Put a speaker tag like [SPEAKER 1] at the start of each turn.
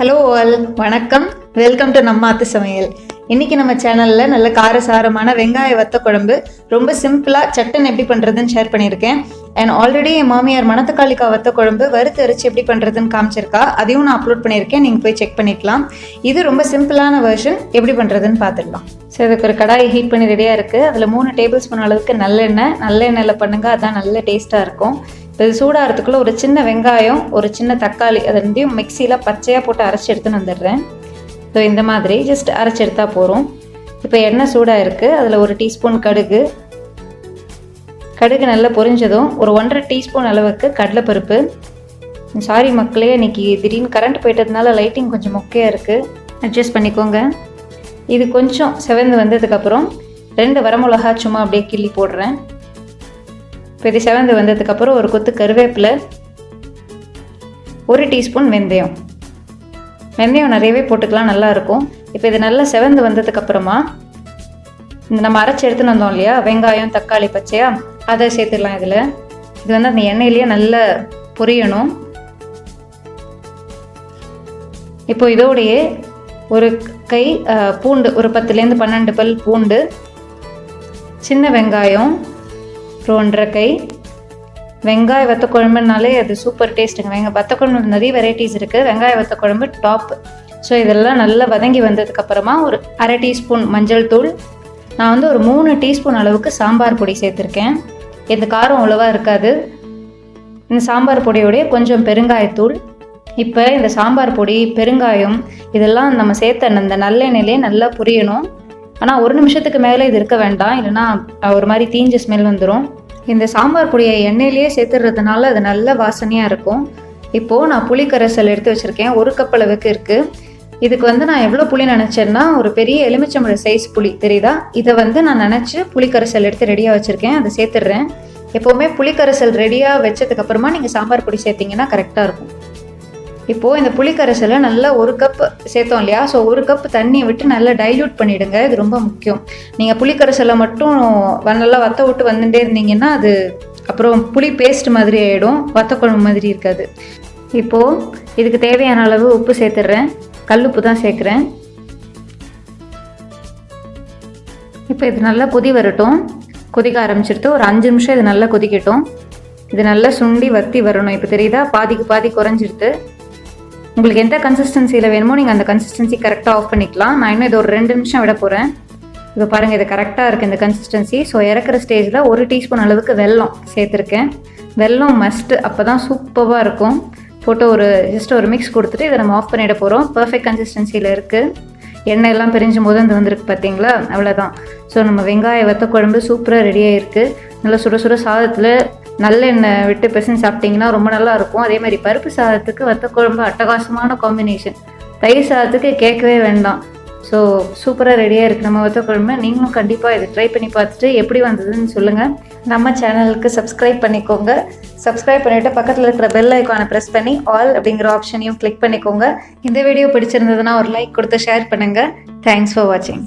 [SPEAKER 1] Hello all, வணக்கம். Welcome to நம்ம ஆத்து சமையல். இன்றைக்கி நம்ம சேனலில் நல்ல காரசாரமான வெங்காய வத்த குழம்பு ரொம்ப சிம்பிளாக சட்டன் எப்படி பண்ணுறதுன்னு ஷேர் பண்ணியிருக்கேன். அண்ட் ஆல்ரெடி என் மாமியார் மணத்தக்காளிக்கா வத்த குழம்பு வறுத்து அரைச்சி எப்படி பண்ணுறதுன்னு காமிச்சிருக்கா. அதையும் நான் அப்லோட் பண்ணியிருக்கேன், நீங்கள் போய் செக் பண்ணிக்கலாம். இது ரொம்ப சிம்பிளான வெர்ஷன், எப்படி பண்ணுறதுன்னு பார்த்துடலாம். ஸோ இதுக்கு ஒரு கடாயை ஹீட் பண்ணி ரெடியாக இருக்குது. அதில் 3 டேபிள் ஸ்பூன் அளவுக்கு நல்லெண்ணெயில் பண்ணுங்கள், அதுதான் நல்ல டேஸ்ட்டாக இருக்கும். இது சூடாகிறதுக்குள்ளே ஒரு சின்ன வெங்காயம், ஒரு சின்ன தக்காளி, அது ரெண்டையும் மிக்சியில் பச்சையாக போட்டு அரைச்சி எடுத்துன்னு வந்துடுறேன். ஸோ இந்த மாதிரி ஜஸ்ட் அரைச்சி எடுத்தால் போகிறோம். இப்போ எண்ணெய் சூடாக இருக்குது, அதில் ஒரு டீஸ்பூன் கடுகு நல்லா பொரிஞ்சதும் ஒரு 1.5 டீஸ்பூன் அளவுக்கு கடலைப்பருப்பு. சாரி மக்களே, இன்றைக்கி திடீர்னு கரண்ட் போயிட்டதுனால லைட்டிங் கொஞ்சம் மொக்கையாக இருக்குது, அட்ஜஸ்ட் பண்ணிக்கோங்க. இது கொஞ்சம் செவந்து வந்ததுக்கப்புறம் 2 வரமிளகா சும்மா அப்படியே கிள்ளி போடுறேன். இப்போ இது செவந்து வந்ததுக்கப்புறம் ஒரு கொத்து கருவேப்பிலை, 1 டீஸ்பூன் வெந்தயம் நிறையவே போட்டுக்கலாம், நல்லாயிருக்கும். இப்போ இது நல்லா செவந்து வந்ததுக்கப்புறமா இந்த நம்ம அரைச்சி எடுத்துன்னு வந்தோம் இல்லையா, வெங்காயம் தக்காளி பச்சையா, அதை சேர்த்துடலாம். இதில் இது வந்து அந்த எண்ணெயிலேயே நல்லா பொரியணும். இப்போ இதோடையே ஒரு கை பூண்டு, ஒரு 10லேருந்து 12 பல் பூண்டு, சின்ன வெங்காயம், 1.5 கை. வெங்காய வத்த குழம்புனாலே அது சூப்பர் டேஸ்ட்டுங்க. வத்த குழம்பு நிறைய வெரைட்டிஸ் இருக்குது, வெங்காய வத்த குழம்பு டாப். ஸோ இதெல்லாம் நல்லா வதங்கி வந்ததுக்கப்புறமா ஒரு 1/2 டீஸ்பூன் மஞ்சள் தூள், நான் வந்து ஒரு 3 டீஸ்பூன் அளவுக்கு சாம்பார் பொடி சேர்த்துருக்கேன். இந்த காரம் அவ்வளோவா இருக்காது. இந்த சாம்பார் பொடியோடைய கொஞ்சம் பெருங்காயத்தூள். இப்போ இந்த சாம்பார் பொடி, பெருங்காயம் இதெல்லாம் நம்ம சேர்த்த அந்த நல்லெண்ணெயிலே நல்லா புரியணும். ஆனால் 1 நிமிஷத்துக்கு மேலே இது இருக்க வேண்டாம், இல்லைன்னா ஒரு மாதிரி தீஞ்ச ஸ்மெல் வந்துடும். இந்த சாம்பார் பொடியை எண்ணெயிலேயே சேர்த்துறதுனால அது நல்ல வாசனையாக இருக்கும். இப்போது நான் புளி கரைசல் எடுத்து வச்சுருக்கேன், 1 கப் அளவுக்கு இருக்குது. இதுக்கு வந்து நான் எவ்வளோ புளி நினச்சேன்னா, ஒரு பெரிய எலுமிச்சம்பழம் சைஸ் புளி தெரியுதா, இதை வந்து நான் நினச்சி புளி கரைசல் எடுத்து ரெடியாக வச்சுருக்கேன், அதை சேர்த்துடுறேன். எப்போவுமே புளி கரைசல் ரெடியாக வச்சதுக்கப்புறமா நீங்கள் சாம்பார் பொடி சேர்த்திங்கன்னா கரெக்டாக இருக்கும். இப்போது இந்த புளி கரைசலை நல்லா 1 கப் சேர்த்தோம் இல்லையா, ஸோ 1 கப் தண்ணியை விட்டு நல்லா டைல்யூட் பண்ணிவிடுங்க, இது ரொம்ப முக்கியம். நீங்கள் புளி கரைசலை மட்டும் நல்லா வத்த விட்டு வந்துட்டே இருந்தீங்கன்னா அது அப்புறம் புளி பேஸ்ட் மாதிரி ஆகிடும், வத்த குழம்பு மாதிரி இருக்காது. இப்போது இதுக்கு தேவையான அளவு உப்பு சேர்த்துடுறேன், கல்லுப்பு தான் சேர்க்குறேன். இப்போ இது நல்லா கொதி வரட்டும். கொதிக்க ஆரம்பிச்சிடுத்து, ஒரு 5 நிமிஷம் இது நல்லா கொதிக்கட்டும். இது நல்லா சுண்டி வத்தி வரணும். இப்போ தெரியுதா, பாதிக்கு பாதி குறைஞ்சிடுது. உங்களுக்கு எந்த கன்சிஸ்டன்சியில் வேணுமோ நீங்கள் அந்த கன்சிஸ்டன்சி கரெக்டாக ஆஃப் பண்ணிக்கலாம். நான் இன்னும் இது ஒரு 2 நிமிஷம் விட போகிறேன். இப்போ பாருங்கள், இது கரெக்டாக இருக்குது இந்த கன்சிஸ்டன்சி. ஸோ இறக்குற ஸ்டேஜில் 1 டீஸ்பூன் அளவுக்கு வெல்லம் சேர்த்துருக்கேன். வெல்லம் மஸ்ட்டு, அப்போ தான் சூப்பராக இருக்கும். போட்டு ஜஸ்ட் ஒரு மிக்ஸ் கொடுத்துட்டு இதை நம்ம ஆஃப் பண்ணிட போகிறோம். பர்ஃபெக்ட் கன்சிஸ்டன்சியில் இருக்குது. எண்ணெய் எல்லாம் பிரிஞ்சும் போது அது வந்துருக்கு பார்த்தீங்களா, அவ்வளோதான். ஸோ நம்ம வெங்காய வத்த குழம்பு சூப்பராக ரெடியாக இருக்குது. நல்லா சுட சுட சாதத்தில் நல்லெண்ணெய் விட்டு பிசைஞ்சு சாப்பிட்டிங்கன்னா ரொம்ப நல்லா இருக்கும். அதே மாதிரி பருப்பு சாதத்துக்கு வத்த குழம்பு அட்டகாசமான காம்பினேஷன். தயிர் சாதத்துக்கு கேட்கவே வேண்டாம். ஸோ சூப்பராக ரெடியாக இருக்குது நம்ம வத்த குழம்பு. நீங்களும் கண்டிப்பாக இதை ட்ரை பண்ணி பார்த்துட்டு எப்படி வந்ததுன்னு சொல்லுங்கள். நம்ம சேனலுக்கு சப்ஸ்கிரைப் பண்ணிக்கோங்க. சப்ஸ்கிரைப் பண்ணிவிட்டு பக்கத்தில் இருக்கிற பெல் ஐக்கானை ப்ரெஸ் பண்ணி ஆல் அப்படிங்கிற ஆப்ஷனையும் கிளிக் பண்ணிக்கோங்க. இந்த வீடியோ பிடிச்சிருந்ததுன்னா ஒரு லைக் கொடுத்து ஷேர் பண்ணுங்கள். தேங்க்ஸ் ஃபார் வாட்சிங்.